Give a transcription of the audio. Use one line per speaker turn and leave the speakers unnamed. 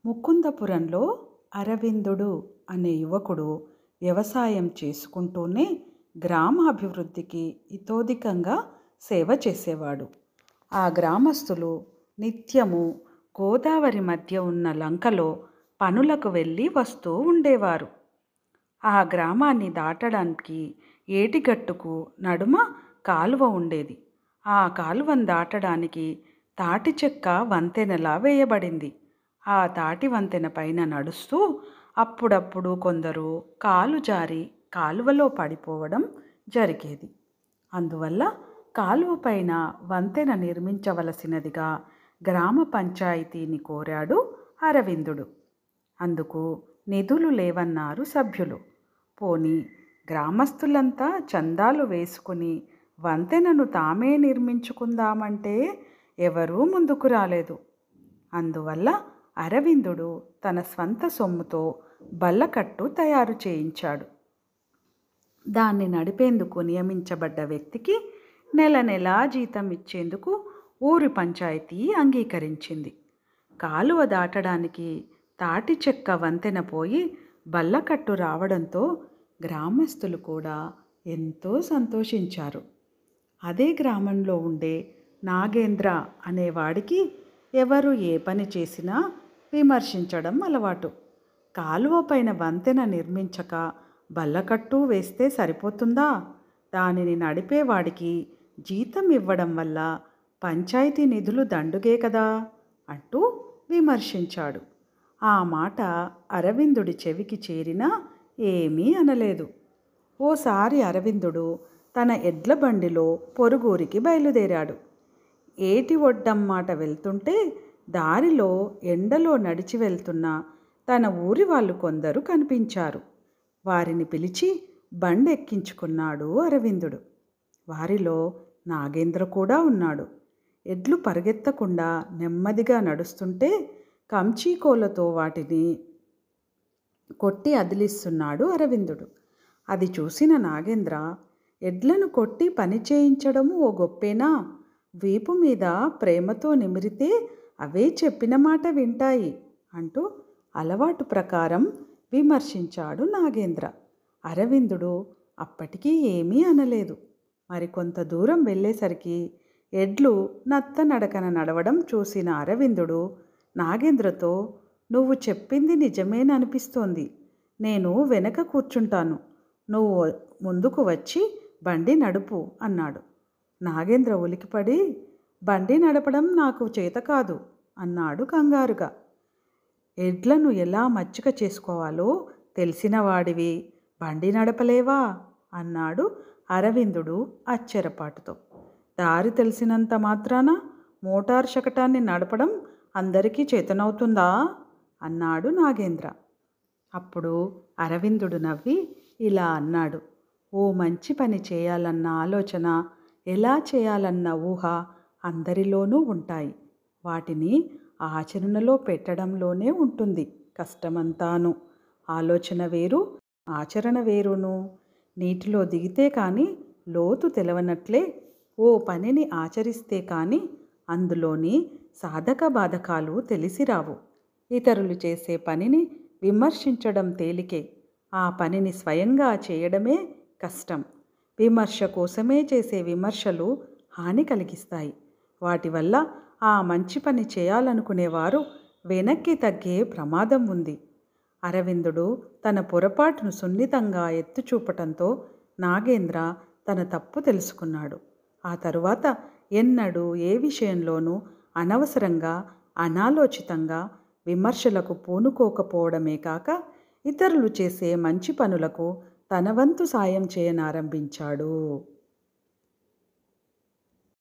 ముకుందపురంలో అరవిందుడు అనే యువకుడు వ్యవసాయం చేసుకుంటూనే గ్రామాభివృద్ధికి ఇతోధికంగా సేవ చేసేవాడు. ఆ గ్రామస్తులు నిత్యము గోదావరి మధ్య ఉన్న లంకలో పనులకు వెళ్ళి వస్తూ ఉండేవారు. ఆ గ్రామాన్ని దాటడానికి ఏటిగట్టుకు నడుమ కాలువ ఉండేది. ఆ కాలువను దాటడానికి తాటి చెక్క వంతెనలా వేయబడింది. ఆ తాటి వంతెన పైన నడుస్తూ అప్పుడప్పుడు కొందరు కాలు జారి కాలువలో పడిపోవడం జరిగేది. అందువల్ల కాలువ పైన వంతెన నిర్మించవలసినదిగా గ్రామ పంచాయతీని కోరాడు అరవిందుడు. అందుకు నిధులు లేవన్నారు సభ్యులు. పోనీ గ్రామస్తులంతా చందాలు వేసుకుని వంతెనను తామే నిర్మించుకుందామంటే ఎవరూ ముందుకు రాలేదు. అందువల్ల అరవిందుడు తన స్వంత సొమ్ముతో బల్లకట్టు తయారు చేయించాడు. దాన్ని నడిపేందుకు నియమించబడ్డ వ్యక్తికి నెల నెలా జీతం ఇచ్చేందుకు ఊరి పంచాయతీ అంగీకరించింది. కాలువ దాటడానికి తాటి చెక్క వంతెన పోయి బల్లకట్టు రావడంతో గ్రామస్తులు కూడా ఎంతో సంతోషించారు. అదే గ్రామంలో ఉండే నాగేంద్ర అనేవాడికి ఎవరు ఏ పని చేసినా విమర్శించడం అలవాటు. కాలువ పైన వంతెన నిర్మించక బల్లకట్టు వేస్తే సరిపోతుందా? దానిని నడిపేవాడికి జీతం ఇవ్వడం వల్ల పంచాయతీ నిధులు దండుగే కదా అంటూ విమర్శించాడు. ఆ మాట అరవిందుడి చెవికి చేరినా ఏమీ అనలేదు. ఓసారి అరవిందుడు తన ఎడ్ల బండిలో పొరుగురికి బయలుదేరాడు. ఏటి ఒడ్డమ్మాట వెళ్తుంటే దారిలో ఎండలో నడిచి వెళ్తున్న తన ఊరి వాళ్ళు కొందరు కనిపించారు. వారిని పిలిచి బండెక్కించుకున్నాడు అరవిందుడు. వారిలో నాగేంద్ర కూడా ఉన్నాడు. ఎడ్లు పరిగెత్తకుండా నెమ్మదిగా నడుస్తుంటే కంచీకోలతో వాటిని కొట్టి అదిలిస్తున్నాడు అరవిందుడు. అది చూసిన నాగేంద్ర, ఎడ్లను కొట్టి పని చేయించడము ఓ గొప్పేనా? వీపు మీద ప్రేమతో నిమిరితే అవే చెప్పిన మాట వింటాయి అంటూ అలవాటు ప్రకారం విమర్శించాడు నాగేంద్ర. అరవిందుడు అప్పటికీ ఏమీ అనలేదు. మరికొంత దూరం వెళ్ళేసరికి ఎడ్లు నత్తనడకన నడవడం చూసిన అరవిందుడు నాగేంద్రతో, నువ్వు చెప్పింది నిజమేననిపిస్తోంది. నేను వెనక కూర్చుంటాను. నువ్వు ముందుకు వచ్చి బండి నడుపు అన్నాడు. నాగేంద్ర ఉలికిపడి, బండి నడపడం నాకు చేత కాదు అన్నాడు కంగారుగా. ఎడ్లను ఎలా మచ్చిక చేసుకోవాలో తెలిసిన వాడివి బండి నడపలేవా అన్నాడు అరవిందుడు ఆశ్చర్యపాటుతో. దారి తెలిసినంత మాత్రాన మోటార్ శకటాన్ని నడపడం అందరికీ చేతనవుతుందా అన్నాడు నాగేంద్ర. అప్పుడు అరవిందుడు నవ్వి ఇలా అన్నాడు, ఓ మంచి పని చేయాలన్న ఆలోచన, ఎలా చేయాలన్న ఊహ అందరిలోనూ ఉంటాయి. వాటిని ఆచరణలో పెట్టడంలోనే ఉంటుంది కష్టమంతాను. ఆలోచన వేరు, ఆచరణ వేరును. నీటిలో దిగితే కానీ లోతు తెలవనట్లే ఓ పనిని ఆచరిస్తే కానీ అందులోని సాధక బాధకాలు తెలిసిరావు. ఇతరులు చేసే పనిని విమర్శించడం తేలికే, ఆ పనిని స్వయంగా చేయడమే కష్టం. విమర్శ కోసమే చేసే విమర్శలు హాని కలిగిస్తాయి. వాటి వల్ల ఆ మంచి పని చేయాలనుకునేవారు వెనక్కి తగ్గే ప్రమాదం ఉంది. అరవిందుడు తన పొరపాటును సున్నితంగా ఎత్తుచూపటంతో నాగేంద్ర తన తప్పు తెలుసుకున్నాడు. ఆ తరువాత ఎన్నడూ ఏ విషయంలోనూ అనవసరంగా, అనాలోచితంగా విమర్శలకు పూనుకోకపోవడమే కాక ఇతరులు చేసే మంచి పనులకు తన వంతు సాయం చేయనారంభించాడు.